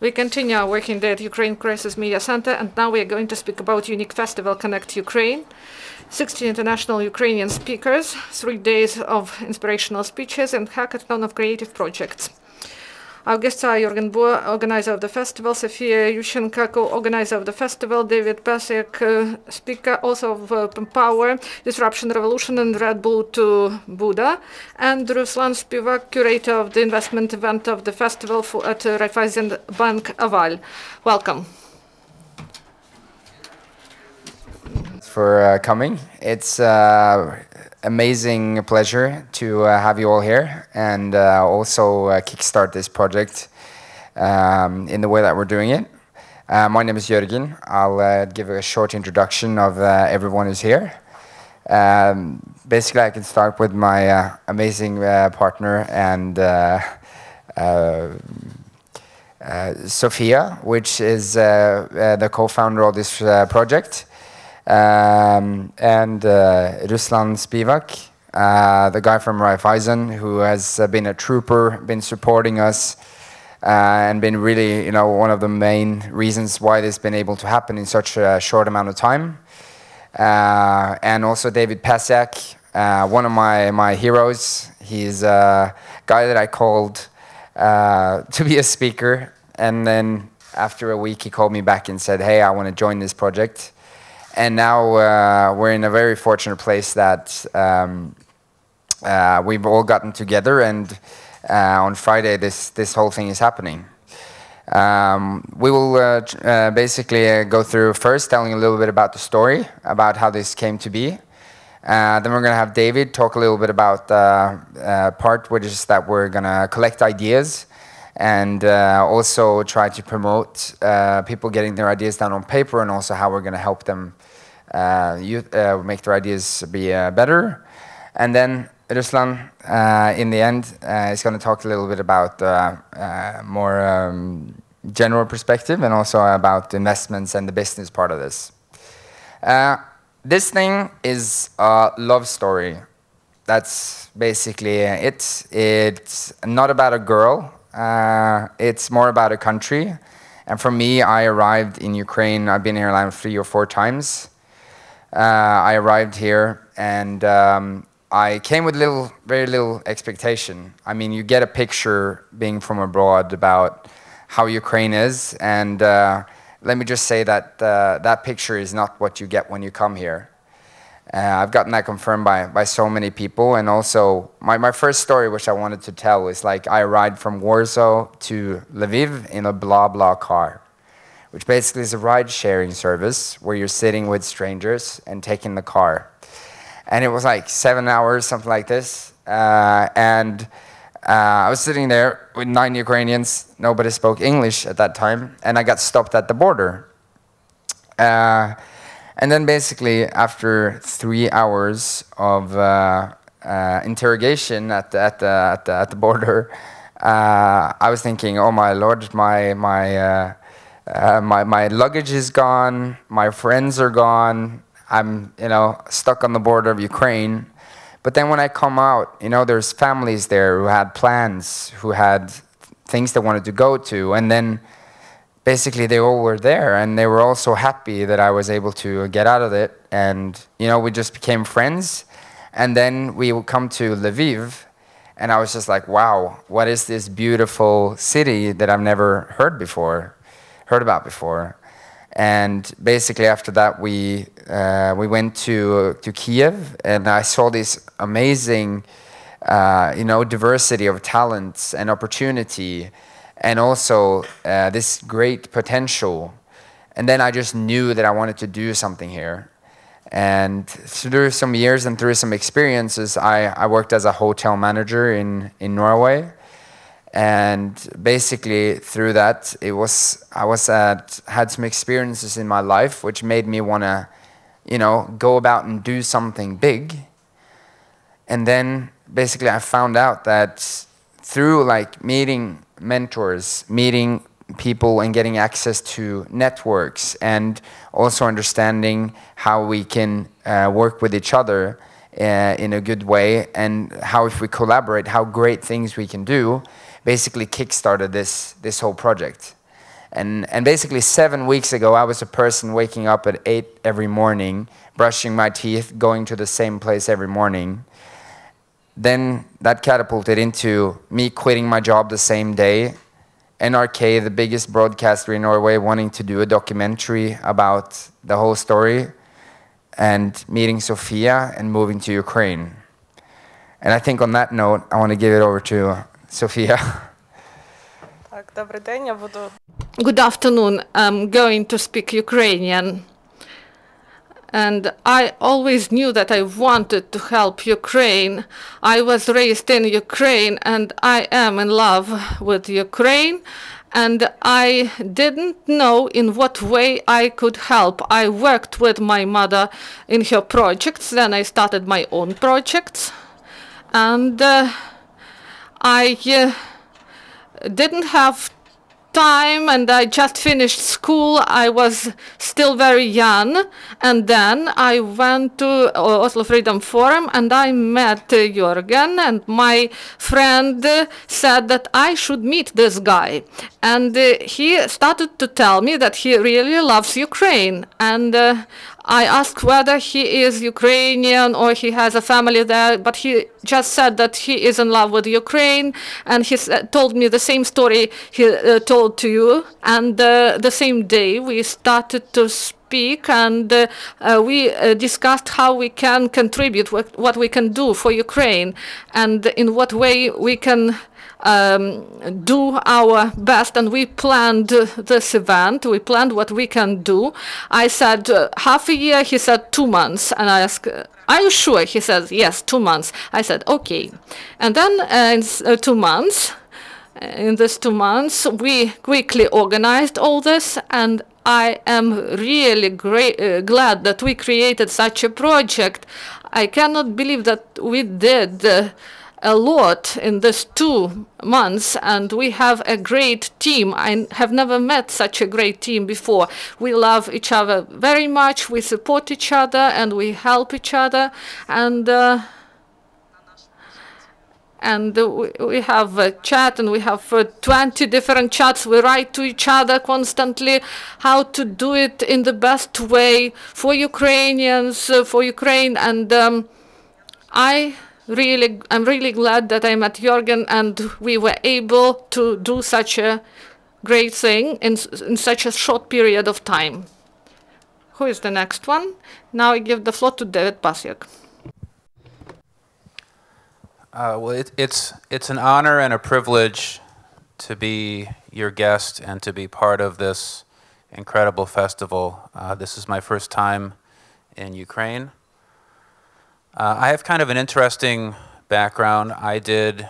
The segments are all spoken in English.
We continue our working day at Ukraine Crisis Media Center, and now we are going to speak about unique festival Connect Ukraine. 60 international Ukrainian speakers, 3 days of inspirational speeches, and hackathon of creative projects. Our guests are Jorgen Bo, organizer of the festival, Sofia Yushchenko, co-organizer of the festival, David Pasiak, speaker also of Power, Disruption Revolution and Red Bull to Buddha, and Ruslan, Spivak, curator of the investment event of the festival at Raiffeisen Bank Aval. Welcome. For coming. It's amazing pleasure to have you all here and also kickstart this project in the way that we're doing it. My name is Jorgen. I'll give a short introduction of everyone who's here. Basically, I can start with my amazing partner and Sofia, which is the co-founder of this project. And Ruslan Spivak, the guy from Raiffeisen, who has been a trooper, been supporting us, and been really, one of the main reasons why this has been able to happen in such a short amount of time. And also David Pasiak, one of my heroes. He's a guy that I called to be a speaker, and then after a week he called me back and said, "Hey, I want to join this project." And now we're in a very fortunate place that we've all gotten together, and on Friday this whole thing is happening. We will basically go through first telling a little bit about the story, about how this came to be. Then we're going to have David talk a little bit about the part which is that we're going to collect ideas and also try to promote people getting their ideas down on paper, and also how we're going to help them make their ideas be better. And then Ruslan, in the end, is going to talk a little bit about more general perspective, and also about investments and the business part of this. This thing is a love story. That's basically it. It's not about a girl. It's more about a country. And for me, I arrived in Ukraine. I've been here around 3 or 4 times. I arrived here, and I came with very little expectation. I mean, you get a picture being from abroad about how Ukraine is, and let me just say that that picture is not what you get when you come here. I've gotten that confirmed by so many people, and also my first story, which I wanted to tell, is like I arrived from Warsaw to Lviv in a blah car, which basically is a ride-sharing service where you're sitting with strangers and taking the car. And it was like 7 hours, something like this, and I was sitting there with 9 Ukrainians. Nobody spoke English at that time, and I got stopped at the border. And then basically, after 3 hours of interrogation at the border, I was thinking, "Oh my Lord, my luggage is gone. My friends are gone. I'm stuck on the border of Ukraine." But then when I come out, there's families there who had plans, who had things they wanted to go to, and then basically they all were there, and they were all so happy that I was able to get out of it, and we just became friends. And then we would come to Lviv, and I was just like, wow, what is this beautiful city that I've never heard about before. And basically after that we went to Kiev, and I saw this amazing diversity of talents and opportunity, and also this great potential. And then I just knew that I wanted to do something here. And through some years and through some experiences, I worked as a hotel manager in Norway. And basically through that, had some experiences in my life which made me want to, go about and do something big. And then basically I found out that through meeting mentors, meeting people, and getting access to networks, and also understanding how we can work with each other, in a good way, and how if we collaborate, how great things we can do, basically kickstarted this whole project. And basically 7 weeks ago, I was a person waking up at 8 every morning, brushing my teeth, going to the same place every morning. Then that catapulted into me quitting my job the same day, NRK, the biggest broadcaster in Norway, wanting to do a documentary about the whole story, and meeting Sofia and moving to Ukraine. And I think on that note, I want to give it over to Sofia. Good afternoon. I'm going to speak Ukrainian. And I always knew that I wanted to help Ukraine. I was raised in Ukraine and I am in love with Ukraine. And I didn't know in what way I could help. I worked with my mother in her projects. Then I started my own projects. And I didn't have time, and I just finished school. I was still very young, and then I went to Oslo Freedom Forum and I met Jorgen, and my friend said that I should meet this guy, and he started to tell me that he really loves Ukraine, and I asked whether he is Ukrainian or he has a family there, but he just said that he is in love with Ukraine, and he told me the same story he told to you. And the same day we started to speak, and we discussed how we can contribute, what we can do for Ukraine, and in what way we can do our best. And we planned this event. We planned what we can do. I said half a year. He said 2 months. And I asked, are you sure? He says, yes, 2 months. I said, okay. And then in 2 months, in these 2 months, we quickly organized all this. And I am really glad that we created such a project. I cannot believe that we did a lot in these 2 months, and we have a great team. I have never met such a great team before. We love each other very much, we support each other, and we help each other, and we have a chat, and we have 20 different chats. We write to each other constantly how to do it in the best way for Ukrainians, for Ukraine, and I'm really glad that I met Jorgen and we were able to do such a great thing in such a short period of time. Who is the next one? Now I give the floor to David Pasiak. Well, it's an honor and a privilege to be your guest and to be part of this incredible festival. This is my first time in Ukraine. I have kind of an interesting background. I did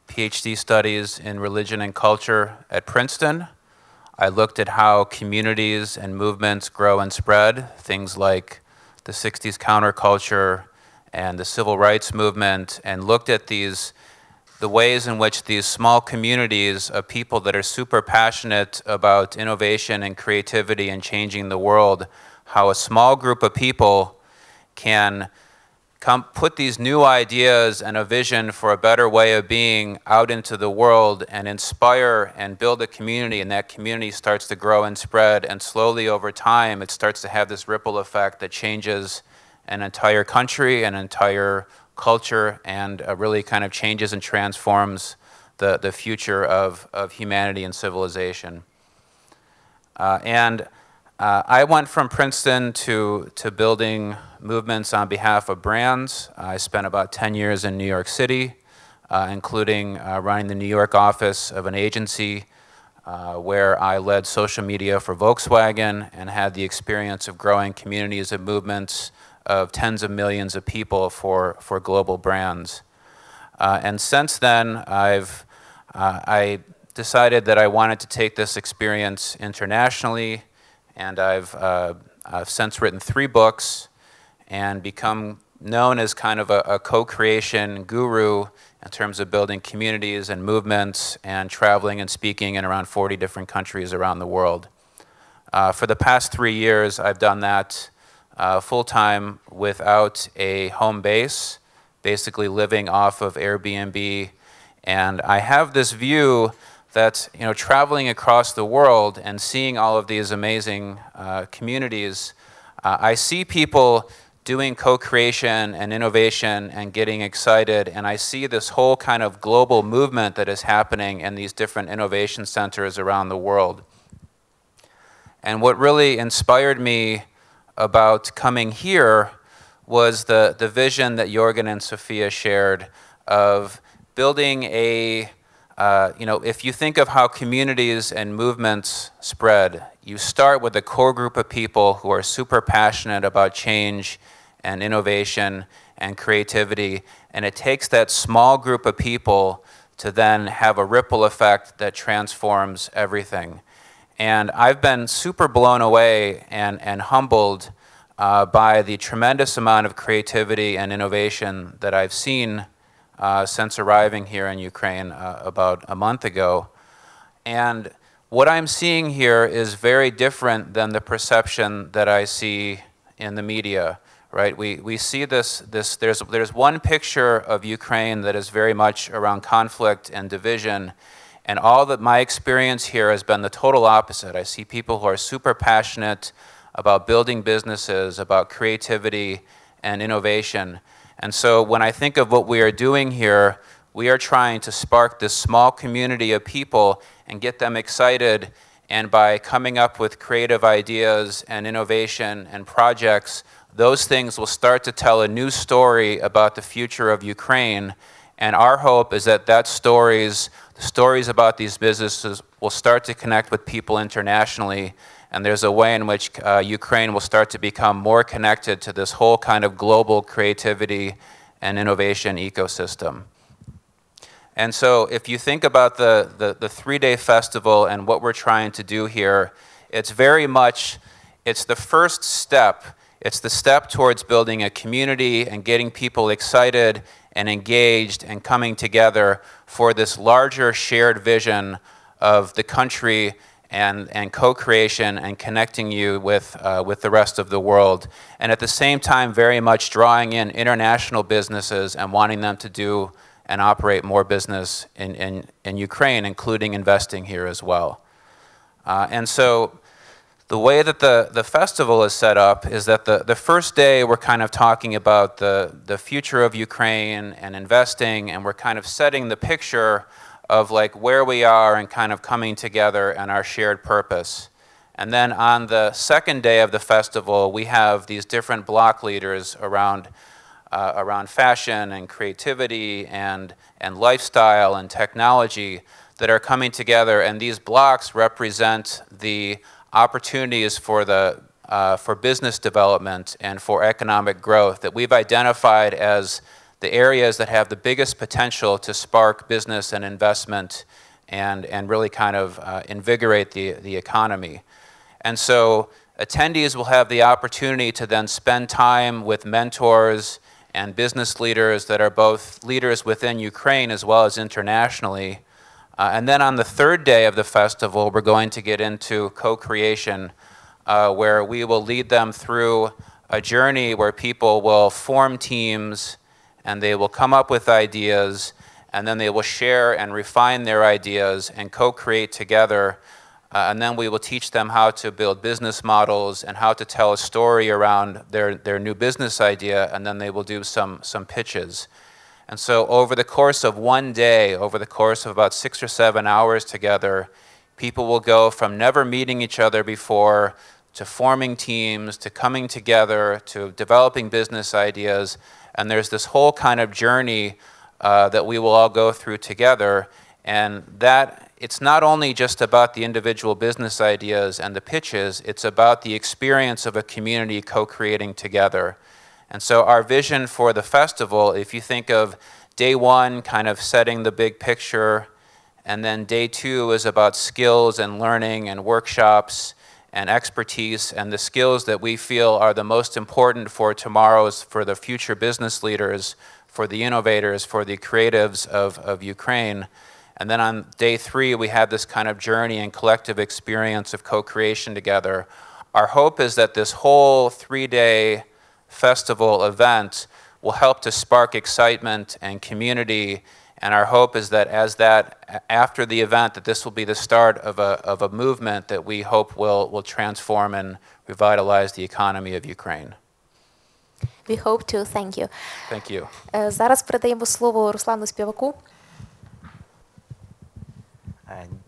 PhD studies in religion and culture at Princeton. I looked at how communities and movements grow and spread, things like the 60s counterculture and the civil rights movement, and looked at the ways in which these small communities of people that are super passionate about innovation and creativity and changing the world, how a small group of people can put these new ideas and a vision for a better way of being out into the world and inspire and build a community, and that community starts to grow and spread, and slowly over time it starts to have this ripple effect that changes an entire country, an entire culture, and really kind of changes and transforms the future of humanity and civilization. I went from Princeton to building movements on behalf of brands. I spent about 10 years in New York City, including running the New York office of an agency where I led social media for Volkswagen and had the experience of growing communities of movements of tens of millions of people for global brands. And since then, I decided that I wanted to take this experience internationally, and I've since written 3 books and become known as kind of a co-creation guru in terms of building communities and movements and traveling and speaking in around 40 different countries around the world. For the past 3 years, I've done that full-time without a home base. basically living off of Airbnb. And I have this view that, you know, traveling across the world and seeing all of these amazing communities, I see people doing co-creation and innovation and getting excited, and I see this whole kind of global movement that is happening in these different innovation centers around the world. And what really inspired me about coming here was the vision that Jorgen and Sofia shared of building a, you know, if you think of how communities and movements spread, you start with a core group of people who are super passionate about change and innovation and creativity, and it takes that small group of people to then have a ripple effect that transforms everything. And I've been super blown away and humbled by the tremendous amount of creativity and innovation that I've seen since arriving here in Ukraine about a month ago. And what I'm seeing here is very different than the perception that I see in the media, right? We see there's one picture of Ukraine that is very much around conflict and division, and all that my experience here has been the total opposite. I see people who are super passionate about building businesses, about creativity and innovation. And so when I think of what we are doing here, we are trying to spark this small community of people and get them excited, and by coming up with creative ideas and innovation and projects, those things will start to tell a new story about the future of Ukraine. And our hope is that the stories about these businesses will start to connect with people internationally, and there's a way in which Ukraine will start to become more connected to this whole kind of global creativity and innovation ecosystem. And so if you think about the 3-day festival and what we're trying to do here, it's very much, it's the first step. It's the step towards building a community and getting people excited and engaged and coming together for this larger shared vision of the country and co-creation and connecting you with the rest of the world. And at the same time, very much drawing in international businesses and wanting them to do and operate more business in Ukraine, including investing here as well. And so the way that the festival is set up is that the first day we're kind of talking about the future of Ukraine and investing, and we're kind of setting the picture of like where we are and kind of coming together and our shared purpose. And then on the second day of the festival, we have these different block leaders around fashion and creativity and lifestyle and technology that are coming together, and these blocks represent the opportunities for business development and for economic growth that we've identified as the areas that have the biggest potential to spark business and investment and really kind of invigorate the economy. And so attendees will have the opportunity to then spend time with mentors and business leaders that are both leaders within Ukraine as well as internationally. And then on the third day of the festival, we're going to get into co-creation, where we will lead them through a journey where people will form teams and they will come up with ideas, and then they will share and refine their ideas and co-create together. And then we will teach them how to build business models and how to tell a story around their new business idea, and then they will do some pitches. And so over the course of one day, over the course of about 6 or 7 hours together, people will go from never meeting each other before to forming teams, to coming together, to developing business ideas. And there's this whole kind of journey that we will all go through together. And that it's not only just about the individual business ideas and the pitches, it's about the experience of a community co-creating together. And so our vision for the festival, if you think of day one kind of setting the big picture, and then day two is about skills and learning and workshops and expertise and the skills that we feel are the most important for the future business leaders, for the innovators, for the creatives of Ukraine. And then on day three, we have this kind of journey and collective experience of co-creation together. Our hope is that this whole 3-day festival event will help to spark excitement and community. And our hope is that after the event, that this will be the start of a movement that we hope will transform and revitalize the economy of Ukraine. We hope to. Thank you. Thank you. Зараз передаємо слово Руслану Співаку.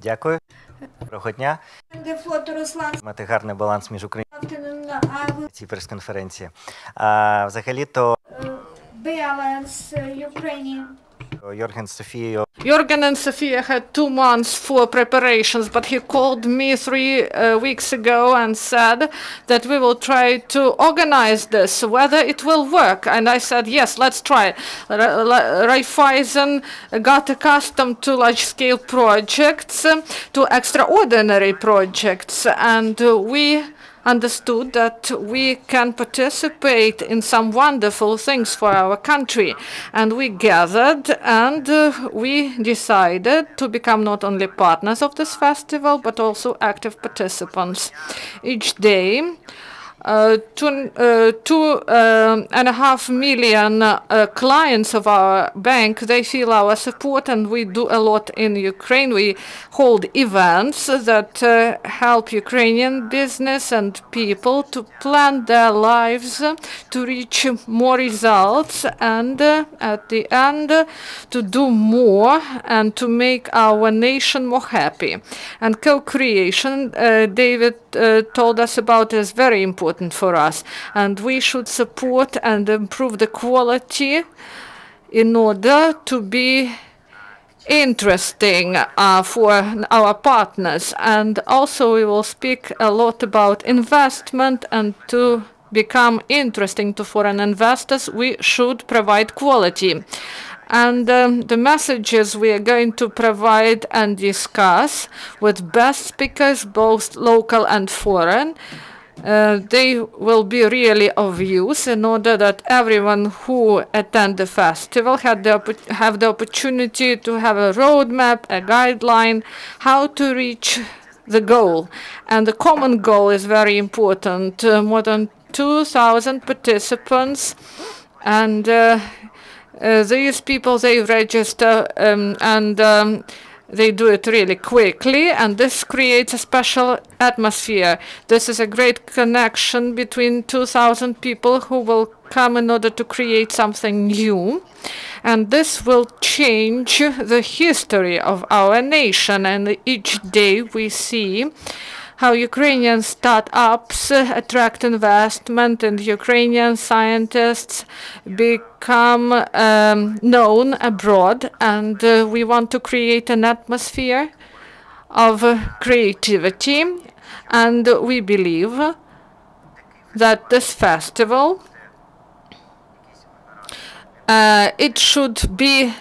Дякую. Доброго дня. Мати гарний баланс між Україною і цій прес-конференції. Взагалі-то Jorgen and Sofia had 2 months for preparations, but he called me 3 weeks ago and said that we will try to organize this, whether it will work. And I said, yes, let's try. Raiffeisen got accustomed to large-scale projects, to extraordinary projects, and we understood that we can participate in some wonderful things for our country. And we gathered and we decided to become not only partners of this festival, but also active participants. Each day, 2.5 million clients of our bank, they feel our support, and we do a lot in Ukraine. We hold events that help Ukrainian business and people to plan their lives, to reach more results, and at the end to do more and to make our nation more happy. And co-creation, David told us about, is very important for us, and we should support and improve the quality in order to be interesting for our partners. And also we will speak a lot about investment, and to become interesting to foreign investors, we should provide quality. And the messages we are going to provide and discuss with best speakers, both local and foreign, they will be really of use in order that everyone who attend the festival have the opportunity to have a roadmap, a guideline, how to reach the goal. And the common goal is very important. More than 2,000 participants, and these people, they register and they do it really quickly, and this creates a special atmosphere. This is a great connection between 2,000 people who will come in order to create something new. And this will change the history of our nation. And each day we see how Ukrainian startups attract investment and Ukrainian scientists become known abroad. And we want to create an atmosphere of creativity. And we believe that this festival, it should be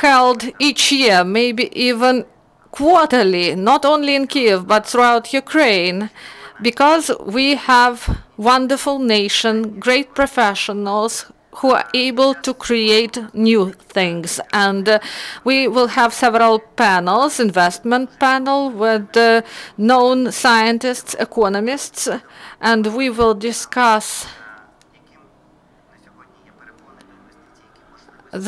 held each year, maybe even quarterly, not only in Kiev, but throughout Ukraine, because we have wonderful nation, great professionals who are able to create new things. And we will have several panels, investment panel with known scientists, economists, and we will discuss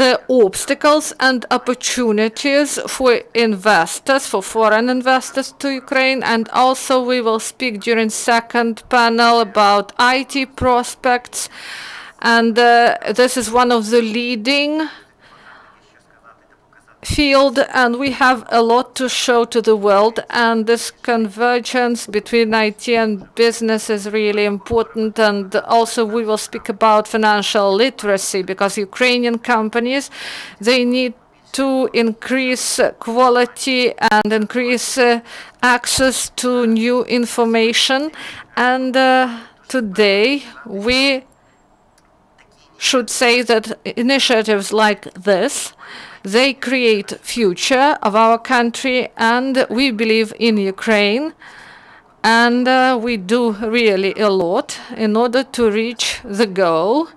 the obstacles and opportunities for investors, for foreign investors to Ukraine. And also we will speak during second panel about IT prospects. And this is one of the leading field, and we have a lot to show to the world. And this convergence between IT and business is really important. And also we will speak about financial literacy, because Ukrainian companies, they need to increase quality and increase access to new information. And today we should say that initiatives like this, they create future of our country, and we believe in Ukraine, and we do really a lot in order to reach the goal.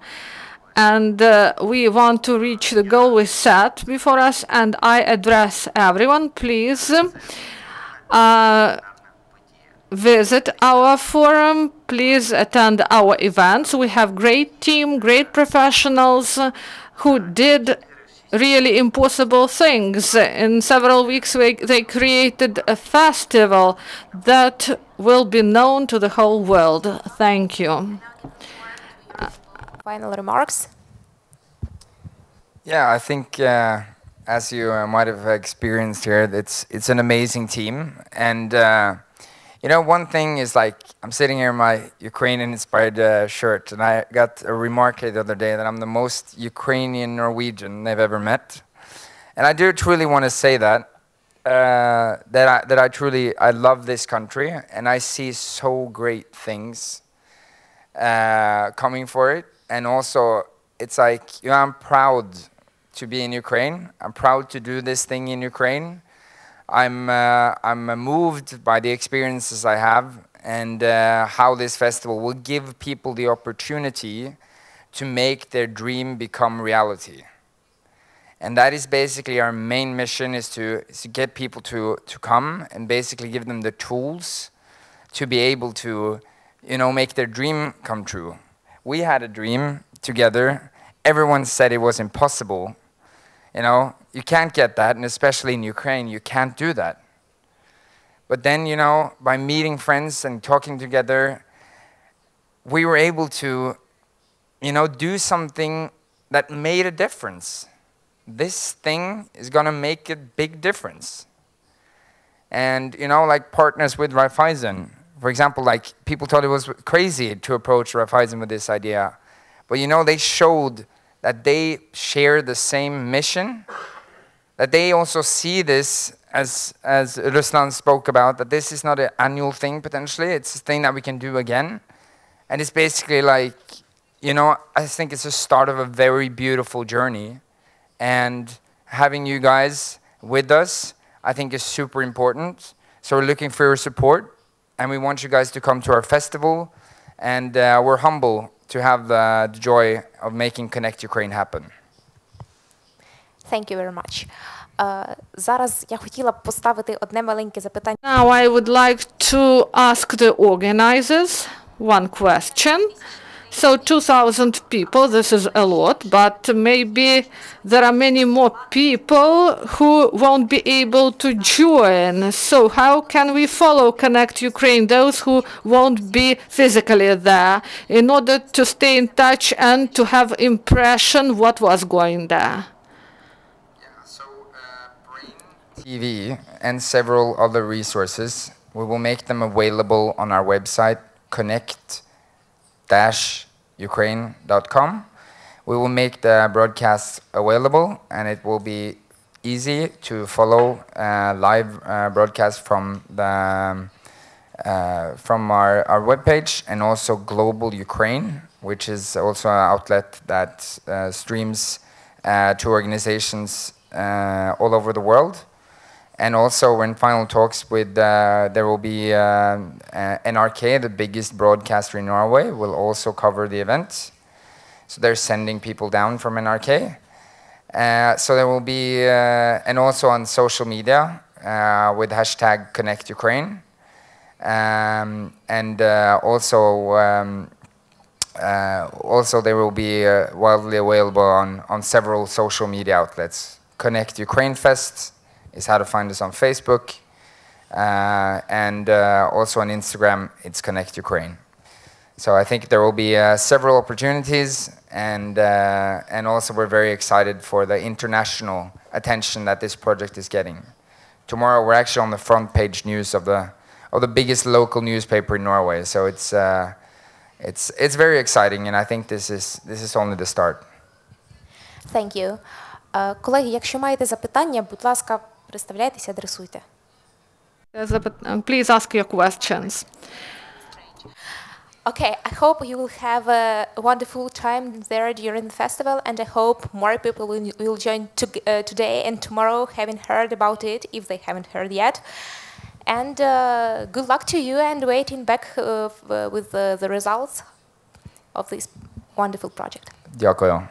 And we want to reach the goal we set before us. And I address everyone, please visit our forum, please attend our events. We have great team, great professionals who did really impossible things. In several weeks, they created a festival that will be known to the whole world. Thank you. Final remarks. Yeah, I think as you might have experienced here, it's an amazing team. And you know, one thing is, like, I'm sitting here in my Ukrainian-inspired shirt, and I got a remark the other day that I'm the most Ukrainian Norwegian they've ever met. And I do truly want to say that, I love this country, and I see so great things coming for it. And also, it's like, you know, I'm proud to be in Ukraine. I'm proud to do this thing in Ukraine. I'm moved by the experiences I have, and how this festival will give people the opportunity to make their dream become reality. And that is basically our main mission, is to get people to come and basically give them the tools to be able to, you know, make their dream come true. We had a dream together. Everyone said it was impossible. You know, you can't get that, and especially in Ukraine, you can't do that. But then, you know, by meeting friends and talking together, we were able to, you know, do something that made a difference. This thing is gonna make a big difference. And, you know, like partners with Raiffeisen, for example, like people thought it was crazy to approach Raiffeisen with this idea. But, you know, they showed that they share the same mission, that they also see this as Ruslan spoke about, that this is not an annual thing potentially, it's a thing that we can do again. And it's basically like, you know, I think it's the start of a very beautiful journey. And having you guys with us, I think, is super important. So we're looking for your support, and we want you guys to come to our festival. And we're humble to have the joy of making Connect Ukraine happen. Thank you very much. Зараз я хотіла б поставити одне маленьке запитання. Now I would like to ask the organizers one question. So 2,000 people, this is a lot, but maybe there are many more people who won't be able to join. So how can we follow Connect Ukraine, those who won't be physically there, in order to stay in touch and to have impression what was going there? So Brain TV and several other resources, we will make them available on our website, connect-ukraine.com. We will make the broadcast available, and it will be easy to follow live broadcast from the from our webpage, and also Global Ukraine, which is also an outlet that streams to organizations all over the world. And also, we're in final talks with, there will be NRK, the biggest broadcaster in Norway, will also cover the event. So they're sending people down from NRK. So there will be, and also on social media with hashtag Connect Ukraine. Also there will be widely available on several social media outlets. Connect Ukraine Fest is how to find us on Facebook, and also on Instagram, it's Connect Ukraine. So I think there will be several opportunities, and also we're very excited for the international attention that this project is getting. Tomorrow we're actually on the front page news of the biggest local newspaper in Norway. So it's very exciting, and I think this is only the start. Thank you. Колеги, якщо маєте запитання, будь ласка, представляйтеся, адресуйте. Please ask your questions. Okay, I hope you will have a wonderful time there during the festival, and I hope more people will join today and tomorrow, having heard about it, if they haven't heard yet. And good luck to you, and waiting back with the results of this wonderful project. Дякую.